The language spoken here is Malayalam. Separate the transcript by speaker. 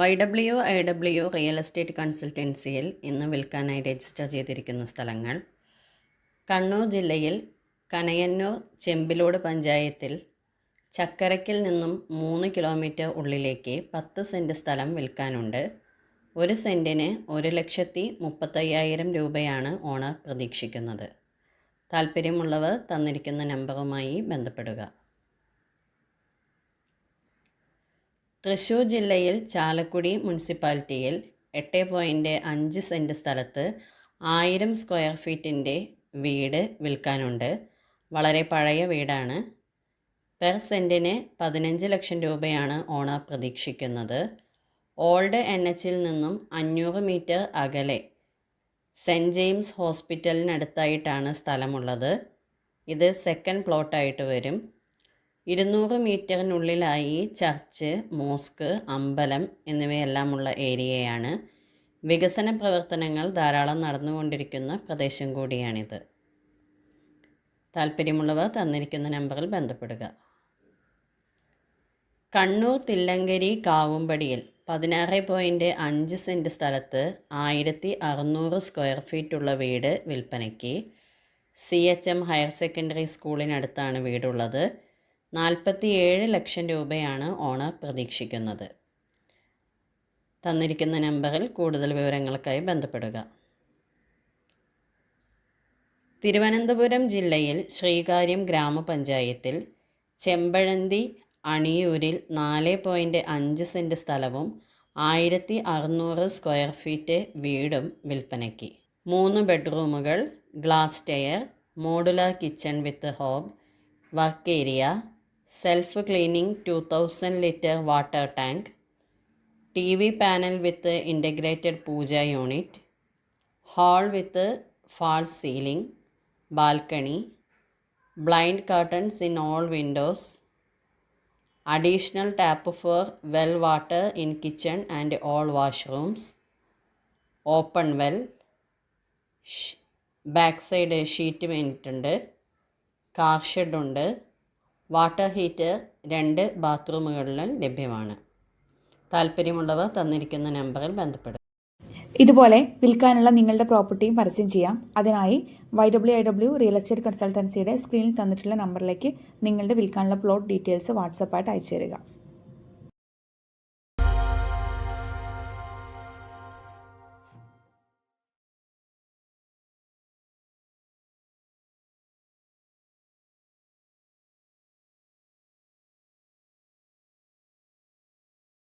Speaker 1: YWIW റിയൽ എസ്റ്റേറ്റ് കൺസൾട്ടൻസിയിൽ ഇന്ന് വിൽക്കാനായി രജിസ്റ്റർ ചെയ്തിരിക്കുന്ന സ്ഥലങ്ങൾ കണ്ണൂർ ജില്ലയിൽ കനയന്നൂർ ചെമ്പിലോട് പഞ്ചായത്തിൽ ചക്കരയ്ക്കിൽ നിന്നും 3 കിലോമീറ്റർ ഉള്ളിലേക്ക് 10 സെൻറ്റ് സ്ഥലം വിൽക്കാനുണ്ട്. 1 സെൻറ്റിന് 1,35,000 രൂപയാണ് ഓണർ പ്രതീക്ഷിക്കുന്നത്. താൽപ്പര്യമുള്ളവർ തന്നിരിക്കുന്ന നമ്പറുമായി ബന്ധപ്പെടുക. തൃശ്ശൂർ ജില്ലയിൽ ചാലക്കുടി മുനിസിപ്പാലിറ്റിയിൽ 8.5 സെൻറ്റ് സ്ഥലത്ത് 1000 സ്ക്വയർ ഫീറ്റിൻ്റെ വീട് വിൽക്കാനുണ്ട്. വളരെ പഴയ വീടാണ്. പെർ സെൻറ്റിന് 15 ലക്ഷം രൂപയാണ് ഓണർ പ്രതീക്ഷിക്കുന്നത്. ഓൾഡ് NHൽ നിന്നും 500 മീറ്റർ അകലെ സെൻറ്റ് ജെയിംസ് ഹോസ്പിറ്റലിനടുത്തായിട്ടാണ് സ്ഥലമുള്ളത്. ഇത് സെക്കൻഡ് പ്ലോട്ടായിട്ട് വരും. 200 മീറ്ററിനുള്ളിലായി ചർച്ച്, മോസ്ക്, അമ്പലം എന്നിവയെല്ലാമുള്ള ഏരിയയാണ്. വികസന പ്രവർത്തനങ്ങൾ ധാരാളം നടന്നുകൊണ്ടിരിക്കുന്ന പ്രദേശം കൂടിയാണിത്. താൽപ്പര്യമുള്ളവർ തന്നിരിക്കുന്ന നമ്പറിൽ ബന്ധപ്പെടുക. കണ്ണൂർ തില്ലങ്കരി കാവുംപടിയിൽ 16.5 സെൻറ്റ് സ്ഥലത്ത് 1600 സ്ക്വയർ ഫീറ്റുള്ള വീട് വിൽപ്പനയ്ക്ക്. CHM ഹയർ സെക്കൻഡറി സ്കൂളിനടുത്താണ് വീടുള്ളത്. 47 ലക്ഷം രൂപയാണ് ഓണർ പ്രതീക്ഷിക്കുന്നത്. തന്നിരിക്കുന്ന നമ്പറിൽ കൂടുതൽ വിവരങ്ങൾക്കായി ബന്ധപ്പെടുക. തിരുവനന്തപുരം ജില്ലയിൽ ശ്രീകാര്യം ഗ്രാമപഞ്ചായത്തിൽ ചെമ്പഴന്തി അണിയൂരിൽ 4.5 സെൻറ്റ് സ്ഥലവും 1600 സ്ക്വയർ ഫീറ്റ് വീടും വിൽപ്പനയ്ക്ക്. 3 ബെഡ്റൂമുകൾ, glass tier, modular kitchen with hob, work area, self cleaning 2000 litre water tank, TV panel with integrated puja unit, hall with false ceiling, balcony, blind curtains in all windows, additional tap for well water in kitchen and all washrooms, open well, back side sheet വേണ്ടിയിട്ടുണ്ട്, കാർ ഷെഡുണ്ട്, വാട്ടർ ഹീറ്റർ 2 ബാത്റൂമുകളിലും ലഭ്യമാണ്. താൽപ്പര്യമുള്ളവർ തന്നിരിക്കുന്ന നമ്പറിൽ ബന്ധപ്പെടുക.
Speaker 2: ഇതുപോലെ വിൽക്കാനുള്ള നിങ്ങളുടെ പ്രോപ്പർട്ടിയും പരസ്യം ചെയ്യാം. അതിനായി YWIW റിയൽ എസ്റ്റേറ്റ് കൺസൾട്ടൻസിയുടെ സ്ക്രീനിൽ തന്നിട്ടുള്ള നമ്പറിലേക്ക് നിങ്ങളുടെ വിൽക്കാനുള്ള പ്ലോട്ട് ഡീറ്റെയിൽസ് വാട്സാപ്പായിട്ട് അയച്ചു തരിക.